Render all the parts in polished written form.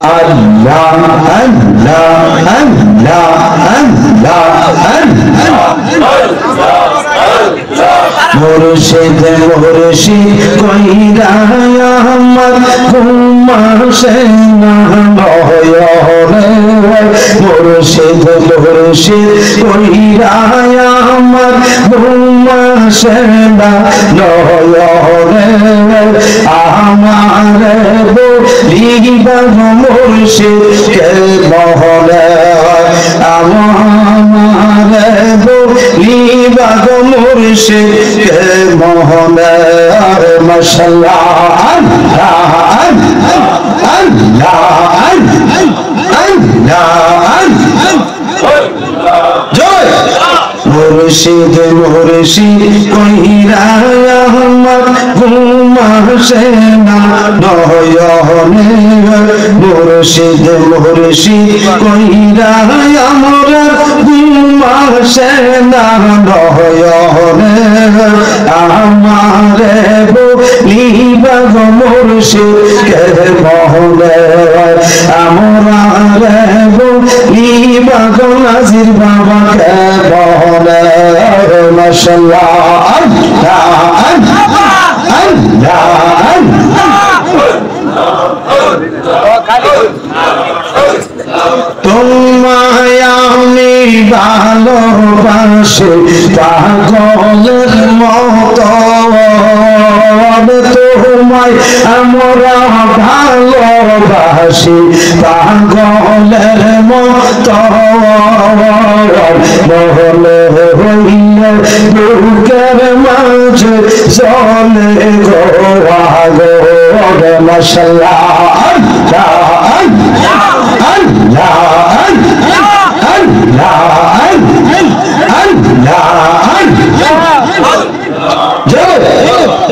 আল্লাহ আল্লাহ আল্লাহ আল্লাহ মুর্শিদ মুর্শিদ কইরা আমার ঘুম আসে না নয়নে মুর্শিদ মুর্শিদ কইরা আমার ঘুম আসে না নয়নে আমার বলিবা মুর্শিদ কে মহলে আমার বলিবা মুর্শিদ কে মহলে মাশাআল্লাহ আল্লাহ আল্লাহ জয় মুর্শিদ মুর্শিদ কইরা আমার ঘুম আসে না নয়নে মুর্শিদ মুর্শিদ কইরা আমার ঘুম আসে না নয়নে আমারে বলিবা মুর্শিদ কে মহলে আমারে বলিবা নাজির বাবা কে মহলে মাশাআল্লাহ আল্লাহ আল্লাহ তোমায় আমি ভালোবাসি পাগলের মতো তোমায় আমরা ভালোবাসি পাগলের মতো মহলে হইলে বুকের মাঝে জলে গোয়াগো মাশাআল্লাহ আল্লাহ আল্লাহ আল্লাহ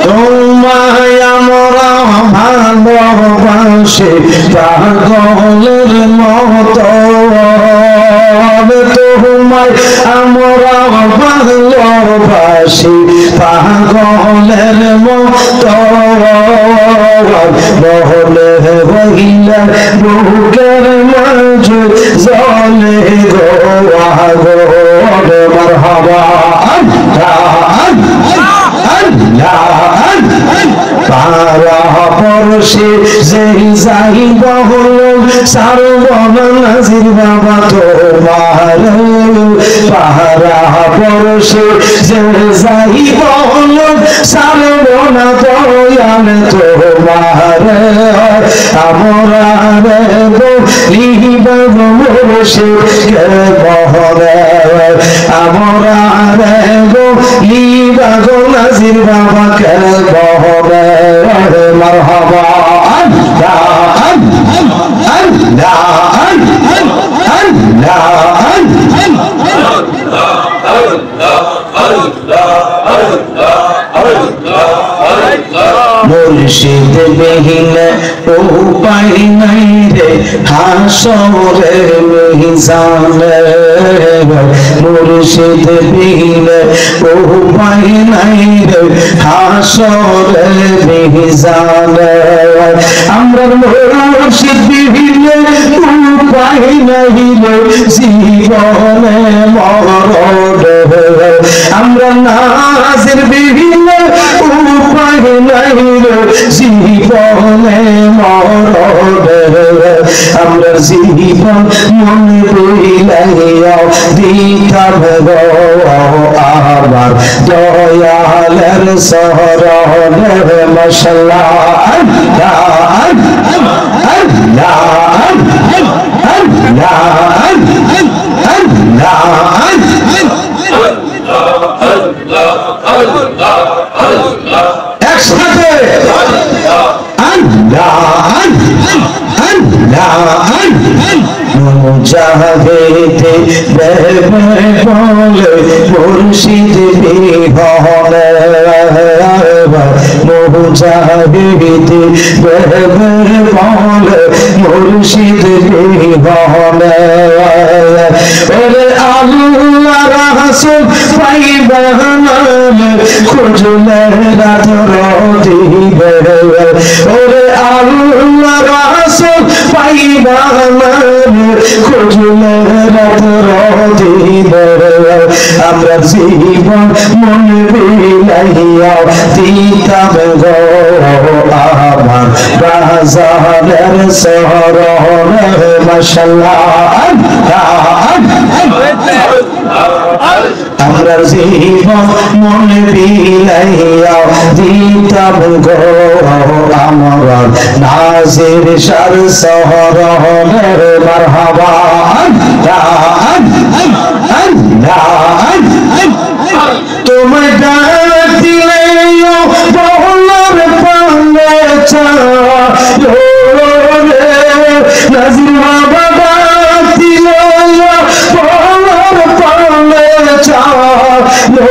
তোমায় আমরা ভালোবাসি পাগলের মতো তোমায় আমরা ভালোবাসি পাগলের মতো মহলে হইলে বুকের মাঝে জলে গোয়াগো মারহাবা পরশে যেই যাইব সারব নাজির বাবা তোমার পাহারা পরশে যে যাইব সারব না দয়াল তোমার আমরা বলিবা মুর্শিদ কে মহলে আমরা বলিবা নাজির বাবা কে মহলে মারহাবা আল্লাহ আল্লাহ মুর্শিদ বিহীন উপায় নাই রে হাসরে মিজানে মুর্শিদ বিহীন উপায় নাই রে হাসরে মিজানে আমরা মুর্শিদ বিহীন উপায় নাই রে জীবনে মরণে আমরা নাজির বিহীন উপায় নাই রে জীবনে মরণে আমরা জীবন মনে বইলাইয়াও দিতাম গো আমার দয়ালের শরণে মাশাআল্লাহ আল্লাহ আল্লাহ একসাথে মুজাহিদে বেবে বলে মুর্শিদ বিহনে মুজাহিদে বেবে বলে মুর্শিদ বিহনে ওরে আল্লাহ রাসূল পাইবা না খুঁজলে রাত দিবে ওরে আল্লাহ রাসূল পাইবানার খুঁজলে রাত রদিনে আমরা জীবন মন বিলাইয়া দিতাম গো আমার বাজারের শহরে মাশাআল্লাহ আমরা জীবন মন বিলাইয়া দিতাম গো আমার নাজির শার শহরে মারহাবা তোমার ডাক দিলে বহলার পানে চালো নাজির বাবা ডাক দিলে বহলার পানে চালো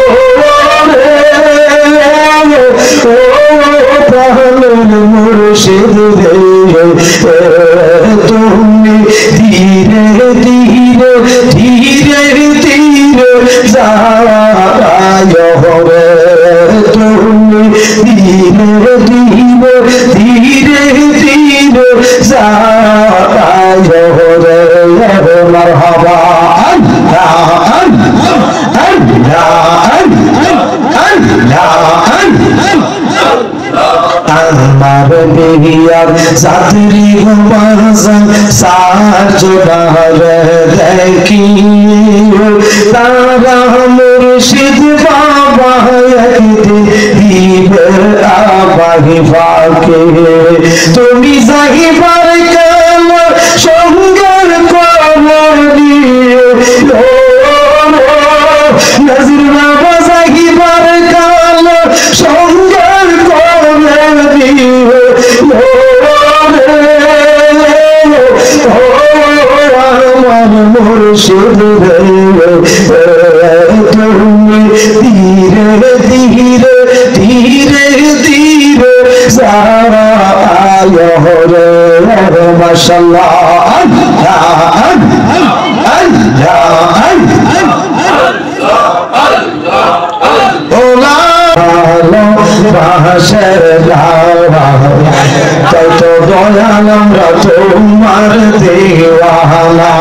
ও প্রাণের মুর্শিদ রে তুমি ধীরে ধীরে ধীরে ধীরে যায় রে তুমি ধীরে ধীরে ধীরে ধীরে যায় রে মারহাবা আল্লাহ আল্লাহ আল্লাহ আমার বিয়ার সাতরি বাজান সাজবার দেখি তারা মুর্শিদ বাবা একদিন দিবে আবাহি ফাঁকে তুমি যাইবার কাল সঙ্গের করনি নাজির বাবা যাইবার কাল সঙ্গের মুর্শিদ তুমি ধীরে ধীরে ধীরে ধীরে সারা রে মাশাআল্লাহ আল্লাহ আল্লাহ বাহাসের তাই তো দয়াল আমরা তোমার দেওয়ানা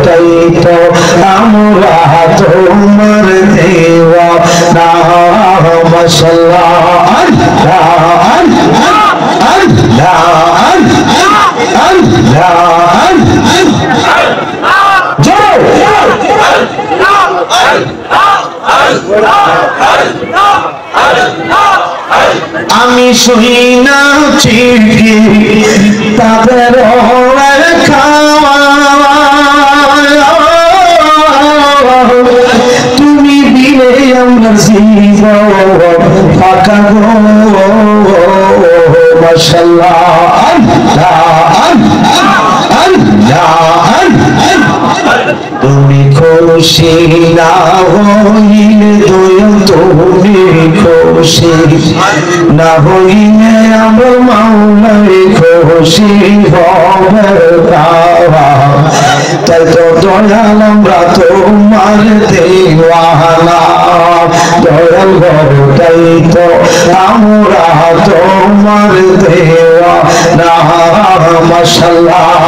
তাই তো আমরা তোমার দেওয়ানা মাশাআল্লাহ আল্লাহ আল্লাহ আল্লাহ আমি শুই না চিঠি তাদের খাওয়া তুমি দিলে আমার জীবন ফাঁকা গো মাশাআল্লাহ তুমি খুশি না হইলে তুমি খুশি না হইলে আমার মাওলাই খুশি হবে তাই তো দয়াল আমরা তোমার দেওয়ানা দয়াল তাই তো আমরা তোমার দেওয়ানা মাশাআল্লাহ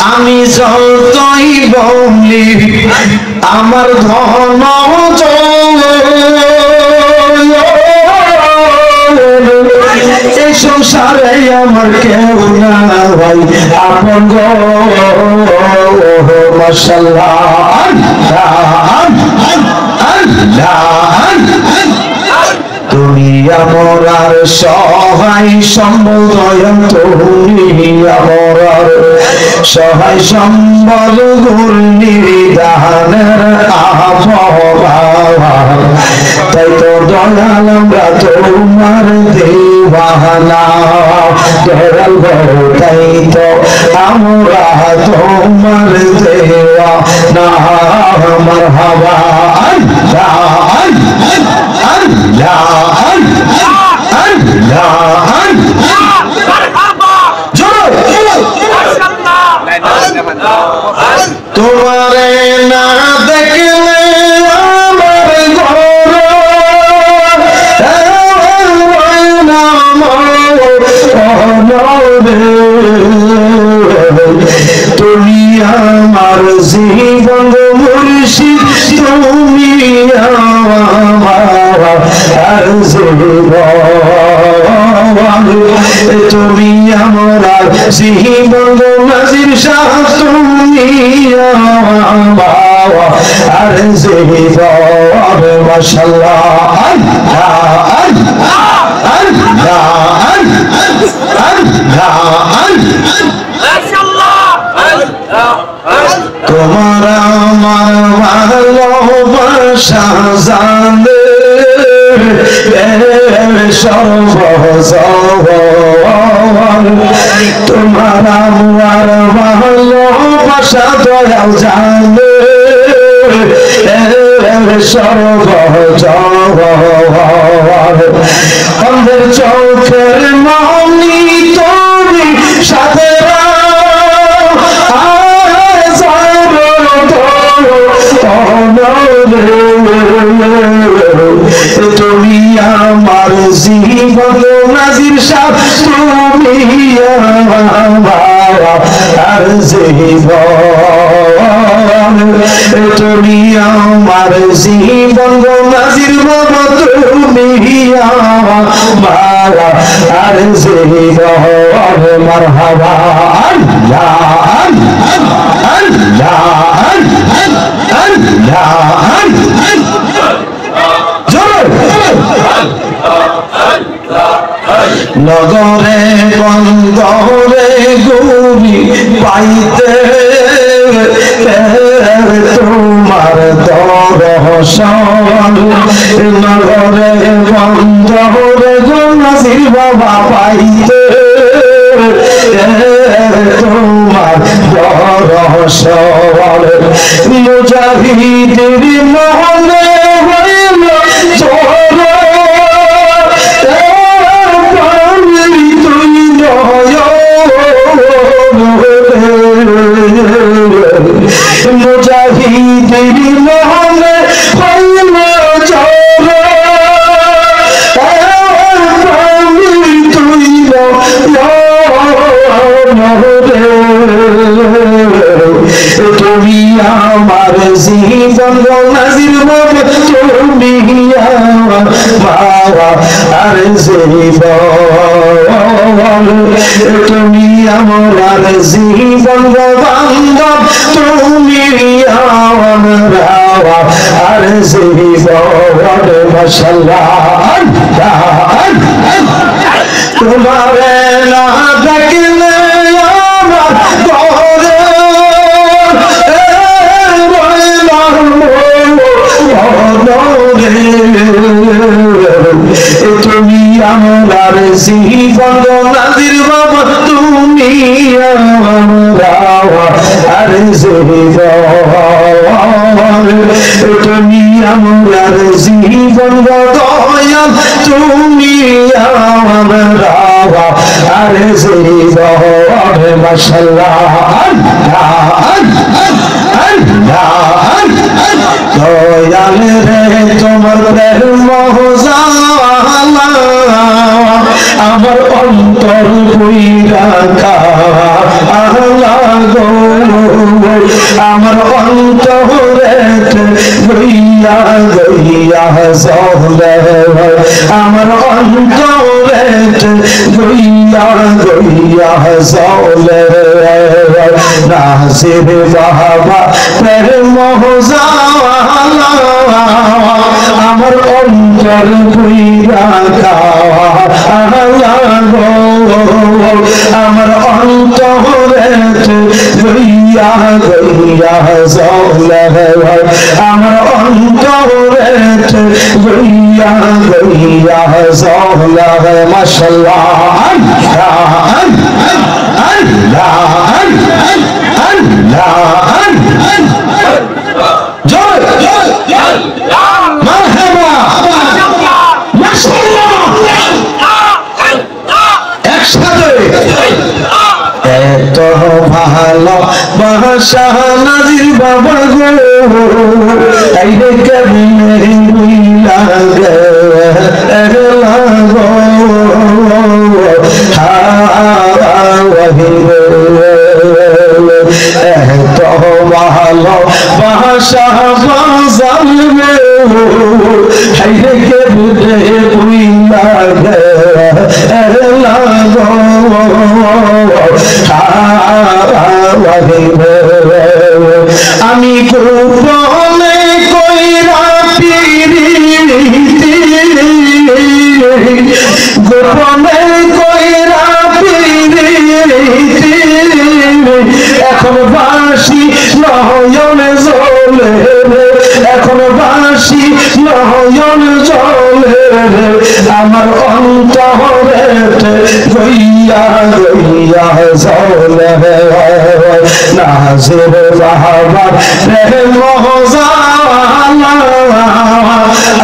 আমি যতই বলি আমার ধন এই সংসারে আমার কেউ না ভাই আপন গো মাশাআল্লাহ তুমি আমার আর সহায় সম্বল তুমি আমার আর সহায় সম্বল ঘূর্ণিদানের আবহাওয়া তাই তো দয়াল আমরা তোমার দেওয়ানা দয়াল তাই তো আমরা তোমার দেওয়ানা মারহাবা আল্লাহ আল্লাহ তোমারে না দেখলে আমার ঘর তুমি আমার জীবন মুর্শিদ তুমি আমার জীবন তুমি আমার জীবন নাজির শাহ তুমি আর জীবন মাশাআল্লাহ তোমার আমার ভালোবাসা জানে তোমার আমার ভালোবাসা দয়াল জানে আমাদের চোখের মনি তুমি সাথে তুমি আমার জীবন নাজির শাহ তুমি আর জীবন তুমি আমার জীবন নাজির বাবা তুমি আর জীবন মারহাবা আল্লাহ আল্লাহ নগরে বন্দরে গুরি পাইতে তোমার দর্শন নগরে বন্দরে গুনাসির বাবা পাইতে তোমার দর্শন মুজাহিদের মনে হইল জোর মুজাহিদের মনে হইল জোর তুমি আমার জীবন নাজির বাবা তুমি আমার আর জীবন তুমি আমার জীবন বান্ধব তুমি আমার আর জীবন মাশাআল্লাহ তোমারে না দেখলে আমার ঘরে তুমি আমার জীবন নাজির বাবা তুমি আর জীবন তুমি আমার জীবন দয়াল তুমি আমার আর জীবন মাশাআল্লাহ দয়াল রে তোমার মহজা আমার অন্তর বইরা আমার অন্তরে গইয়া গইয়া জলে আমার অন্তরে গইয়া গইয়া জলে নাসির বাবা প্রেম মহজা আমার অন্তর বইরা আমার অন্তরে গইয়া গইয়া জলে আমার অন্তরে গইয়া গইয়া জলে মাশাআল্লাহ আল্লাহ আল্লাহ জয় জয় মারহাবা মাশাআল্লাহ এত ভালো বাসা নাজির বাবা গো এই রে কেমনে বুইলা গেলা গো এত ভালো বাসা বাজাল রে কেমনে বুইলা গেলা গো আমি গোপনে কইরা পিরিতি গোপনে কইরা পিরিতি এখন বাঁশি নয়নে জ্বলে এখন বাঁশি নয়নে জ্বলে আমার অন্তরেতে গইয়া গইয়া জ্বলে নাজির বাবার প্রেম জালা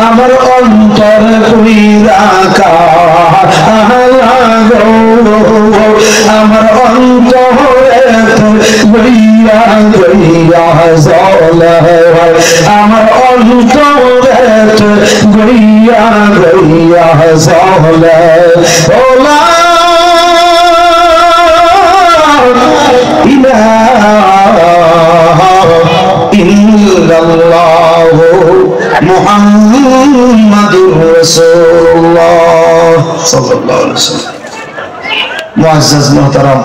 আমার অন্তর কইরা কালা গো আমার অন্তরেতে গইয়া গইয়া জ্বলে আমার অন্তরেতে গইয়া গইয়া জ্বলে ওলা ইল্লাল্লাহু মুহাম্মাদুর রাসূলুল্লাহ সাল্লাল্লাহু আলাইহি ওয়াসাল্লাম। মুআজ্জাজ মুহতারাম